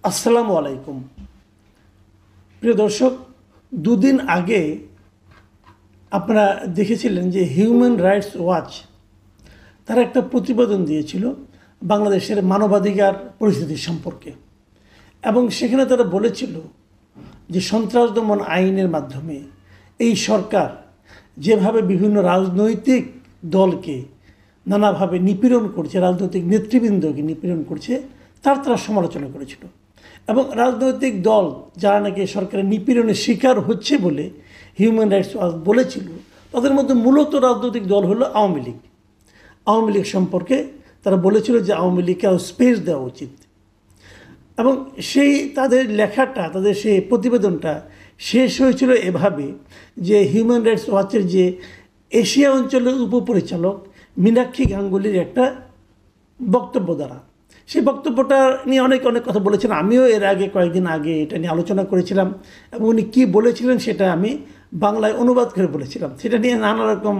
আসসালামু আলাইকুম। প্রিয় দর্শক, দুদিন আগে আপনারা দেখেছিলেন যে হিউম্যান রাইটস ওয়াচ তারা একটা প্রতিবেদন দিয়েছিল বাংলাদেশের মানবাধিকার পরিস্থিতি সম্পর্কে, এবং সেখানে তারা বলেছিল যে সন্ত্রাস দমন আইনের মাধ্যমে এই সরকার যেভাবে বিভিন্ন রাজনৈতিক দলকে নানাভাবে নিপীড়ন করছে, রাজনৈতিক নেতৃবৃন্দকে নিপীড়ন করছে, তারা সমালোচনা করেছিল। এবং রাজনৈতিক দল যারা নাকি সরকারের নিপীড়নের শিকার হচ্ছে বলে হিউম্যান রাইটস ওয়াচ বলেছিল, তাদের মধ্যে মূলত রাজনৈতিক দল হলো আওয়ামী লীগ। আওয়ামী লীগ সম্পর্কে তারা বলেছিল যে আওয়ামী লীগকে আরও স্পেস দেওয়া উচিত। এবং সেই তাদের লেখাটা, তাদের সেই প্রতিবেদনটা শেষ হয়েছিল এভাবে যে হিউম্যান রাইটস ওয়াচের যে এশিয়া অঞ্চলের উপপরিচালক মীনাক্ষী গাঙ্গুলির একটা বক্তব্য দ্বারা। সেই বক্তব্যটা নিয়ে অনেক কথা বলেছেন। আমিও এর আগে কয়েকদিন আগে এটা নিয়ে আলোচনা করেছিলাম, এবং উনি কী বলেছিলেন সেটা আমি বাংলায় অনুবাদ করে বলেছিলাম। সেটা নিয়ে নানা রকম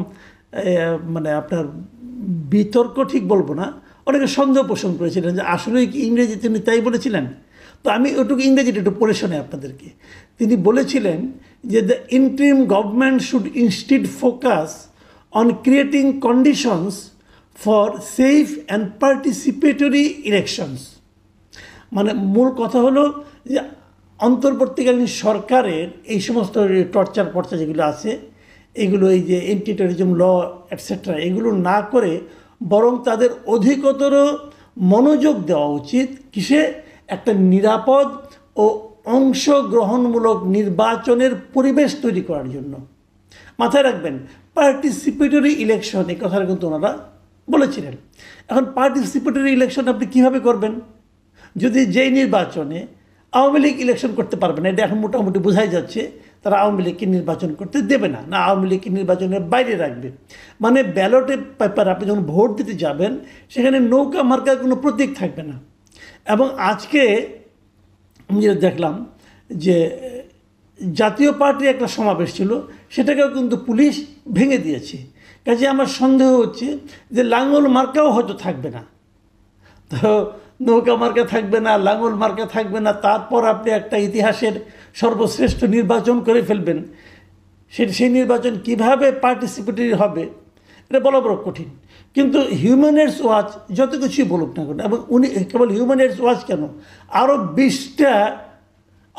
আপনার বিতর্ক ঠিক বলবো না, অনেকে সন্দেহ পোষণ করেছিলেন যে আসলেই কি ইংরেজিতে উনি তাই বলেছিলেন। তো আমি ওটুকু ইংরেজিটা একটু পড়ে শোনাই আপনাদেরকে। তিনি বলেছিলেন যে the interim government should instead focus on creating conditions for safe and participatory elections. মানে মূল কথা হলো যে অন্তর্বর্তীকালীন সরকারের এই সমস্ত টর্চার যেগুলো আছে, এগুলো এই যে এন্টি টেররিজম ল এটসেট্রা, এগুলো না করে বরং তাদের অধিকতর মনোযোগ দেওয়া উচিত কিসে, একটা নিরাপদ ও অংশগ্রহণমূলক নির্বাচনের পরিবেশ তৈরি করার জন্য। মাথায় রাখবেন, পার্টিসিপেটরি ইলেকশন, এই কথাটা কিন্তু ওনারা বলেছিলেন। এখন পার্টিসিপেটরি ইলেকশন আপনি কীভাবে করবেন যদি যেই নির্বাচনে আওয়ামী লীগ ইলেকশন করতে পারবে না? এটা এখন মোটামুটি বোঝাই যাচ্ছে তারা আওয়ামী লীগকে নির্বাচন করতে দেবে না, আওয়ামী লীগকে নির্বাচনের বাইরে রাখবে। মানে ব্যালটে পেপার আপনি যখন ভোট দিতে যাবেন সেখানে নৌকা মার্কার কোনো প্রতীক থাকবে না। এবং আজকে আমি যেটা দেখলাম যে জাতীয় পার্টির একটা সমাবেশ ছিল, সেটাকেও কিন্তু পুলিশ ভেঙে দিয়েছে। কাজে আমার সন্দেহ হচ্ছে যে লাঙ্গল মার্কাও হয়তো থাকবে না। তো নৌকা মার্কা থাকবে না, লাঙ্গল মার্কা থাকবে না, তারপর আপনি একটা ইতিহাসের সর্বশ্রেষ্ঠ নির্বাচন করে ফেলবেন। সেই নির্বাচন কিভাবে পার্টিসিপেটরি হবে এটা বলা বড় কঠিন। কিন্তু হিউম্যান রাইটস ওয়াচ যত কিছুই বলুক না কেন, এবং উনি কেবল হিউম্যান রাইটস ওয়াচ কেন, আরও 20টা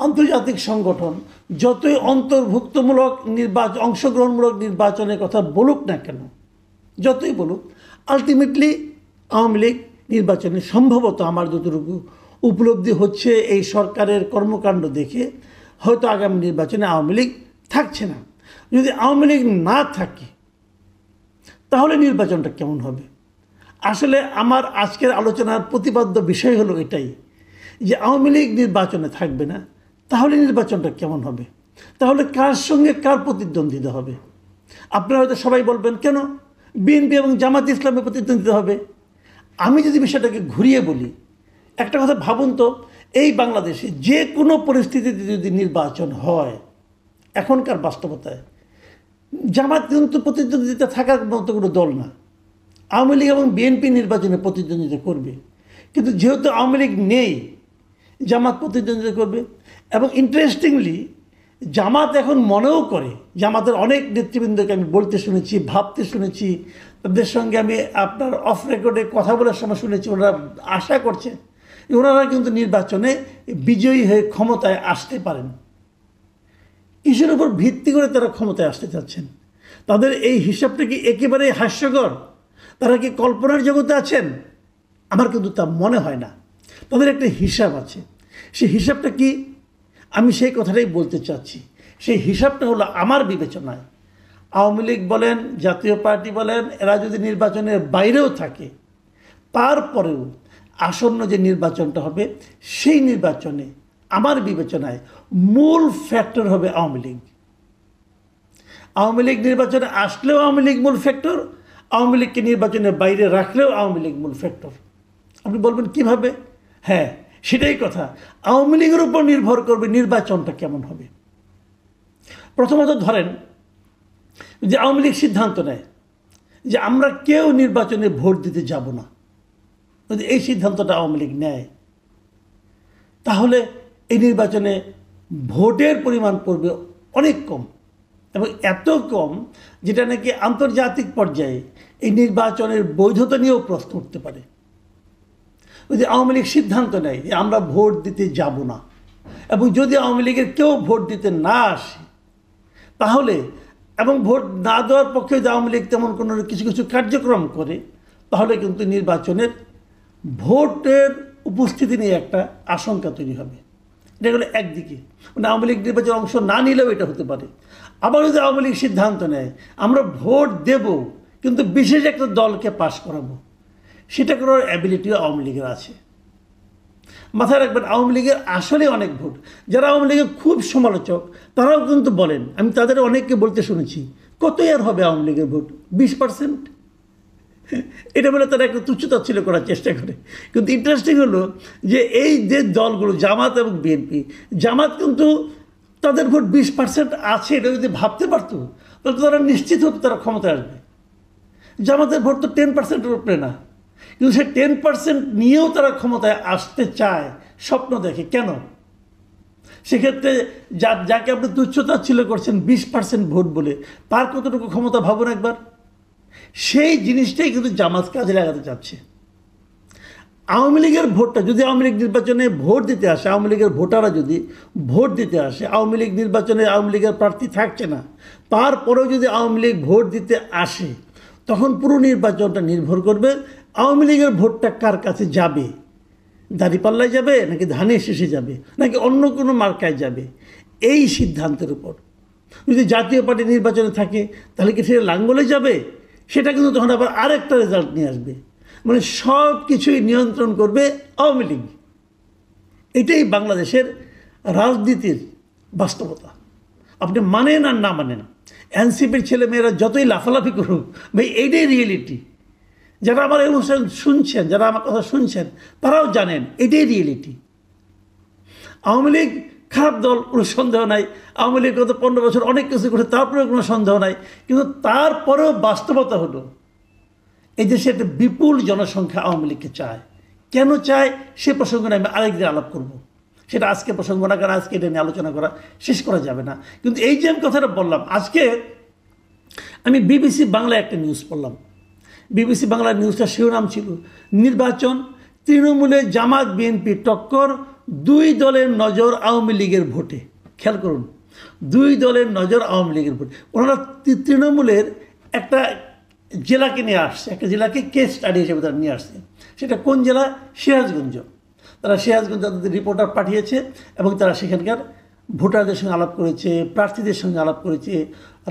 আন্তর্জাতিক সংগঠন যতই অন্তর্ভুক্তমূলক নির্বাচন, অংশগ্রহণমূলক নির্বাচনের কথা বলুক না কেন, যতই বলুক, আলটিমেটলি আওয়ামী লীগ নির্বাচনে সম্ভবত আমার যতটুকু উপলব্ধি হচ্ছে এই সরকারের কর্মকাণ্ড দেখে হয়তো আগামী নির্বাচনে আওয়ামী লীগ থাকছে না। যদি আওয়ামী লীগ না থাকে তাহলে নির্বাচনটা কেমন হবে? আসলে আমার আজকের আলোচনার প্রতিপাদ্য বিষয় হলো এটাই যে আওয়ামী লীগ নির্বাচনে থাকবে না, তাহলে নির্বাচনটা কেমন হবে? তাহলে কার সঙ্গে কার প্রতিদ্বন্দ্বিতা হবে? আপনারা হয়তো সবাই বলবেন কেন বিএনপি এবং জামাত ইসলামের প্রতিদ্বন্দ্বিতা হবে। আমি যদি বিষয়টাকে ঘুরিয়ে বলি, একটা কথা ভাবুন তো, এই বাংলাদেশে যে কোনো পরিস্থিতিতে যদি নির্বাচন হয় এখনকার বাস্তবতায়, জামাত কিন্তু প্রতিদ্বন্দ্বিতা থাকার মতো কোনো দল না। আওয়ামী লীগ এবং বিএনপি নির্বাচনে প্রতিদ্বন্দ্বিতা করবে, কিন্তু যেহেতু আওয়ামী লীগ নেই, জামাত প্রতিদ্বন্দ্বিতা করবে। এবং ইন্টারেস্টিংলি জামাত এখন মনেও করে, জামাতের অনেক নেতৃবৃন্দকে আমি বলতে শুনেছি, ভাবতে শুনেছি, তাদের সঙ্গে আমি আপনার অফ রেকর্ডে কথা বলার সময় শুনেছি, ওনারা আশা করছে ওনারা কিন্তু নির্বাচনে বিজয়ী হয়ে ক্ষমতায় আসতে পারেন। কিসের উপর ভিত্তি করে তারা ক্ষমতায় আসতে চাচ্ছেন? তাদের এই হিসাবটা কি একেবারেই হাস্যকর? তারা কি কল্পনার জগতে আছেন? আমার কিন্তু তা মনে হয় না। তাদের একটা হিসাব আছে। সেই হিসাবটা কি? আমি সেই কথাটাই বলতে চাচ্ছি। সেই হিসাবটা হলো আমার বিবেচনায় আওয়ামী লীগ বলেন, জাতীয় পার্টি বলেন, এরা যদি নির্বাচনের বাইরেও থাকে, তারপরেও আসন্ন যে নির্বাচনটা হবে সেই নির্বাচনে আমার বিবেচনায় মূল ফ্যাক্টর হবে আওয়ামী লীগ। আওয়ামী লীগ নির্বাচনে আসলেও আওয়ামী লীগ মূল ফ্যাক্টর, আওয়ামী লীগকে নির্বাচনের বাইরে রাখলেও আওয়ামী লীগ মূল ফ্যাক্টর। আপনি বলবেন কিভাবে? হ্যাঁ, সেটাই কথা। আওয়ামী লীগের উপর নির্ভর করবে নির্বাচনটা কেমন হবে। প্রথমত ধরেন যে আওয়ামী লীগ সিদ্ধান্ত নেয় যে আমরা কেউ নির্বাচনে ভোট দিতে যাব না, যদি এই সিদ্ধান্তটা আওয়ামী লীগ নেয়, তাহলে এই নির্বাচনে ভোটের পরিমাণ পড়বে অনেক কম, এবং এত কম যেটা নাকি আন্তর্জাতিক পর্যায়ে এই নির্বাচনের বৈধতা নিয়েও প্রশ্ন উঠতে পারে। ওই যে আওয়ামী লীগ সিদ্ধান্ত নেয় যে আমরা ভোট দিতে যাব না, এবং যদি আওয়ামী লীগের কেউ ভোট দিতে না আসে তাহলে, এবং ভোট না দেওয়ার পক্ষে যদি আওয়ামী লীগ তেমন কোনো কিছু কিছু কার্যক্রম করে, তাহলে কিন্তু নির্বাচনের ভোটের উপস্থিতি নিয়ে একটা আশঙ্কা তৈরি হবে। এটা হলো একদিকে, মানে আওয়ামী লীগ নির্বাচনে অংশ না নিলেও এটা হতে পারে। আবার যদি আওয়ামী লীগ সিদ্ধান্ত নেয় আমরা ভোট দেব কিন্তু বিশেষ একটা দলকে পাশ করাবো, সেটা করার অ্যাবিলিটিও আওয়ামী লীগের আছে। মাথায় রাখবেন, আওয়ামী লীগের আসলে অনেক ভোট, যারা আওয়ামী লীগের খুব সমালোচক তারাও কিন্তু বলেন, আমি তাদের অনেককে বলতে শুনেছি, কতই আর হবে আওয়ামী লীগের ভোট, 20%। এটা বলে তারা একটা তুচ্ছতাচ্ছিল্য করার চেষ্টা করে। কিন্তু ইন্টারেস্টিং হলো যে এই যে দলগুলো জামাত এবং বিএনপি, জামাত কিন্তু তাদের ভোট 20% আছে, এটা যদি ভাবতে পারতো তাহলে তারা নিশ্চিত হতো তারা ক্ষমতায় আসবে। জামাতের ভোট তো 10%-এর উপরে না, কিন্তু সে 10% নিয়েও তারা ক্ষমতায় আসতে চায়, স্বপ্ন দেখে। কেন? সেক্ষেত্রে যাকে আপনি তুচ্ছতাচ্ছিল্য করছেন 20% ভোট বলে, তার কতটুকু ক্ষমতা ভাবুন একবার। সেই জিনিসটাই কিন্তু জামাত কাজে লাগাতে চাচ্ছে। আওয়ামী লীগের ভোটটা যদি আওয়ামী লীগ নির্বাচনে ভোট দিতে আসে, আওয়ামী লীগের ভোটাররা যদি ভোট দিতে আসে, আওয়ামী লীগ নির্বাচনে আওয়ামী লীগের প্রার্থী থাকছে না, তারপরেও যদি আওয়ামী লীগ ভোট দিতে আসে, তখন পুরো নির্বাচনটা নির্ভর করবে আওয়ামী লীগের ভোটটা কার কাছে যাবে। দাঁড়িপাল্লায় যাবে, নাকি ধানের শেষে যাবে, নাকি অন্য কোনো মার্কায় যাবে, এই সিদ্ধান্তের উপর। যদি জাতীয় পার্টি নির্বাচনে থাকে তাহলে কি সে লাঙ্গলে যাবে, সেটা কিন্তু তখন আবার আরেকটা রেজাল্ট নিয়ে আসবে। মানে সব কিছুই নিয়ন্ত্রণ করবে আওয়ামী লীগ। এটাই বাংলাদেশের রাজনীতির বাস্তবতা। আপনি মানেন আর না মানেন, এনসিপির ছেলেমেয়েরা যতই লাফালাফি করুক, ভাই এইটাই রিয়েলিটি। যারা আমার এই অনুষ্ঠান শুনছেন, যারা আমার কথা শুনছেন, তারাও জানেন এটাই রিয়েলিটি। আওয়ামী লীগ খারাপ দল, কোনো সন্দেহ নাই। আওয়ামী লীগ গত 15 বছর অনেক কিছু করে, তারপরেও কোনো সন্দেহ নাই। কিন্তু তারপরেও বাস্তবতা হলো এই দেশে একটা বিপুল জনসংখ্যা আওয়ামী লীগকে চায়। কেন চায় সে প্রসঙ্গে আমি আরেকদিন আলাপ করব। সেটা আজকে প্রসঙ্গ না, কারণ আজকে এটা নিয়ে আলোচনা করা শেষ করা যাবে না। কিন্তু এই যে আমি কথাটা বললাম, আজকে আমি বিবিসি বাংলায় একটা নিউজ পড়লাম। বিবিসি বাংলার নিউজটা শিরোনাম ছিল, নির্বাচন তৃণমূলে জামাত বিএনপি টক্কর, দুই দলের নজর আওয়ামী লীগের ভোটে। খেয়াল করুন, দুই দলের নজর আওয়ামী লীগের ভোটে। ওনারা তৃণমূলের একটা জেলাকে নিয়ে আসছে, একটা জেলাকে কেস স্টাডি হিসেবে তারা নিয়ে আসছে। সেটা কোন জেলা? সিরাজগঞ্জ। তারা সিরাজগঞ্জ তাদের রিপোর্টার পাঠিয়েছে এবং তারা সেখানকার ভোটারদের সঙ্গে আলাপ করেছে, প্রার্থীদের সঙ্গে আলাপ করেছে,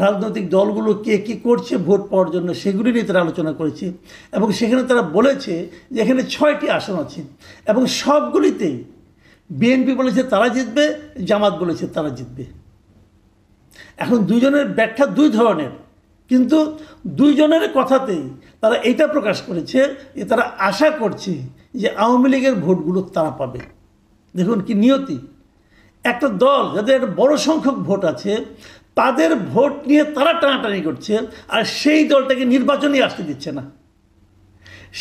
রাজনৈতিক দলগুলো কে কী করছে ভোট পাওয়ার জন্য সেগুলি নিয়ে তারা আলোচনা করেছে। এবং সেখানে তারা বলেছে যে এখানে 6টি আসন আছে এবং সবগুলিতেই বিএনপি বলেছে তারা জিতবে, জামাত বলেছে তারা জিতবে। এখন দুইজনের ব্যাখ্যা দুই ধরনের, কিন্তু দুইজনের কথাতেই তারা এইটা প্রকাশ করেছে যে তারা আশা করছে যে আওয়ামী লীগের ভোটগুলো তারা পাবে। দেখুন কি নিয়তি! একটা দল যাদের একটা বড় সংখ্যক ভোট আছে, তাদের ভোট নিয়ে তারা টানাটানি করছে, আর সেই দলটাকে নির্বাচনে আসতে দিচ্ছে না।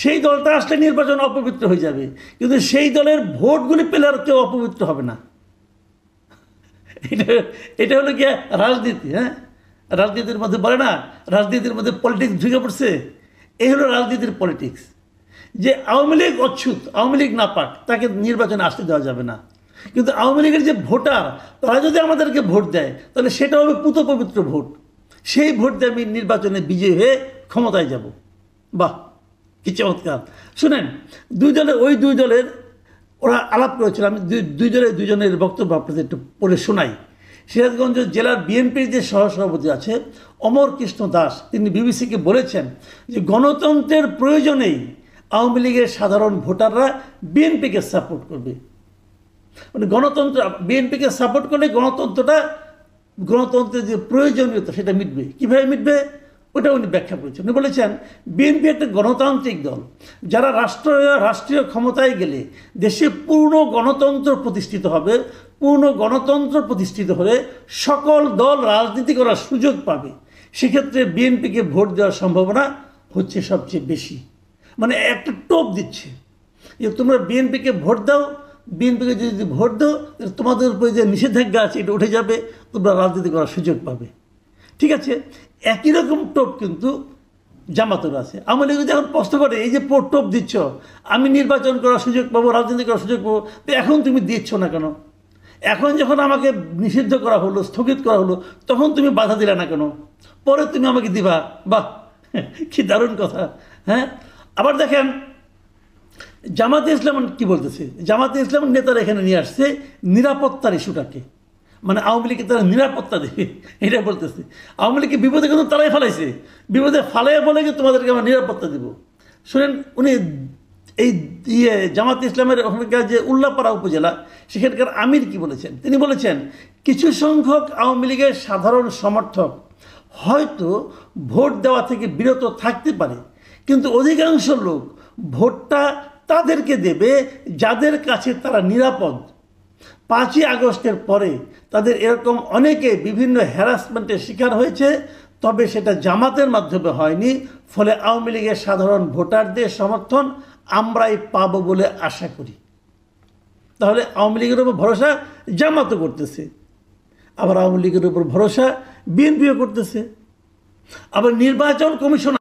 সেই দলটা আসলে নির্বাচন অপবিত্র হয়ে যাবে, কিন্তু সেই দলের ভোটগুলি পেলে আর কেউ অপবিত্র হবে না। এটা হলো কি রাজনীতি। হ্যাঁ, রাজনীতির মধ্যে বলে না, রাজনীতির মধ্যে পলিটিক্স ঢুকে পড়ছে। এই হলো রাজনীতির পলিটিক্স, যে আওয়ামী লীগ অচ্ছুত, আওয়ামী লীগ না পাক, তাকে নির্বাচনে আসতে দেওয়া যাবে না। কিন্তু আওয়ামী লীগের যে ভোটার, তারা যদি আমাদেরকে ভোট দেয় তাহলে সেটা হবে পুত পবিত্র ভোট। সেই ভোট দিয়ে আমি নির্বাচনে বিজয়ী হয়ে ক্ষমতায় যাব। বাহ, কি চমৎকার! শুনেন, দুই দলের ওরা আলাপ করেছিল। আমি দুজনের বক্তব্য আপনাদের একটু পড়ে শোনাই। সিরাজগঞ্জ জেলার বিএনপির যে সহসভাপতি আছে অমর কৃষ্ণ দাস, তিনি বিবিসিকে বলেছেন যে গণতন্ত্রের প্রয়োজনেই আওয়ামী লীগের সাধারণ ভোটাররা বিএনপিকে সাপোর্ট করবে। মানে গণতন্ত্র, বিএনপিকে সাপোর্ট করলে গণতন্ত্রের যে প্রয়োজনীয়তা সেটা মিটবে। কীভাবে মিটবে ওটা উনি ব্যাখ্যা করেছেন। উনি বলেছেন বিএনপি একটা গণতান্ত্রিক দল, যারা রাষ্ট্রীয় ক্ষমতায় গেলে দেশে পূর্ণ গণতন্ত্র প্রতিষ্ঠিত হবে। পূর্ণ গণতন্ত্র প্রতিষ্ঠিত হলে সকল দল রাজনীতি করার সুযোগ পাবে। সেক্ষেত্রে বিএনপিকে ভোট দেওয়ার সম্ভাবনা হচ্ছে সবচেয়ে বেশি। মানে একটা টোপ দিচ্ছে যে তোমরা বিএনপিকে ভোট দাও, বিএনপিকে যদি ভোট দাও তোমাদের উপরে যে নিষেধাজ্ঞা আছে এটা উঠে যাবে, তোমরা রাজনীতি করার সুযোগ পাবে। ঠিক আছে, একই রকম টোপ কিন্তু জামাতের আছে। আওয়ামী লীগ যখন প্রশ্ন করে এই যে টোপ দিচ্ছ, আমি নির্বাচন করার সুযোগ পাবো, রাজনীতি করার সুযোগ পাবো, তো এখন তুমি দিচ্ছ না কেন? এখন যখন আমাকে নিষিদ্ধ করা হলো, স্থগিত করা হলো, তখন তুমি বাধা দিলে না কেন? পরে তুমি আমাকে দিবা। বাহ, কি দারুণ কথা। হ্যাঁ, আবার দেখেন জামাতে ইসলাম কি বলতেছে। জামাতে ইসলামের নেতারা এখানে নিয়ে আসছে নিরাপত্তার ইস্যুটাকে, মানে আওয়ামী লীগকে তারা নিরাপত্তা দেবে এটা বলতেছে। আওয়ামী লীগকে বিপদে কিন্তু তারাই ফেলাইছে, বিপদে ফালাইয়া বলে যে তোমাদেরকে আমরা নিরাপত্তা দেব। শুনেন, উনি এই জামাত ইসলামের ওখানকার যে উল্লাপাড়া উপজেলা, সেখানকার আমির কি বলেছেন? তিনি বলেছেন কিছু সংখ্যক আওয়ামী লীগের সাধারণ সমর্থক হয়তো ভোট দেওয়া থেকে বিরত থাকতে পারে, কিন্তু অধিকাংশ লোক ভোটটা তাদেরকে দেবে যাদের কাছে তারা নিরাপদ। 5ই আগস্টের পরে তাদের এরকম অনেকে বিভিন্ন হ্যারাসমেন্টের শিকার হয়েছে, তবে সেটা জামাতের মাধ্যমে হয়নি। ফলে আওয়ামী লীগের সাধারণ ভোটারদের সমর্থন আমরাই পাবো বলে আশা করি। তাহলে আওয়ামী লীগের উপর ভরসা জামাতও করতেছে, আবার আওয়ামী লীগের উপর ভরসা বিএনপিও করতেছে। আবার নির্বাচন কমিশন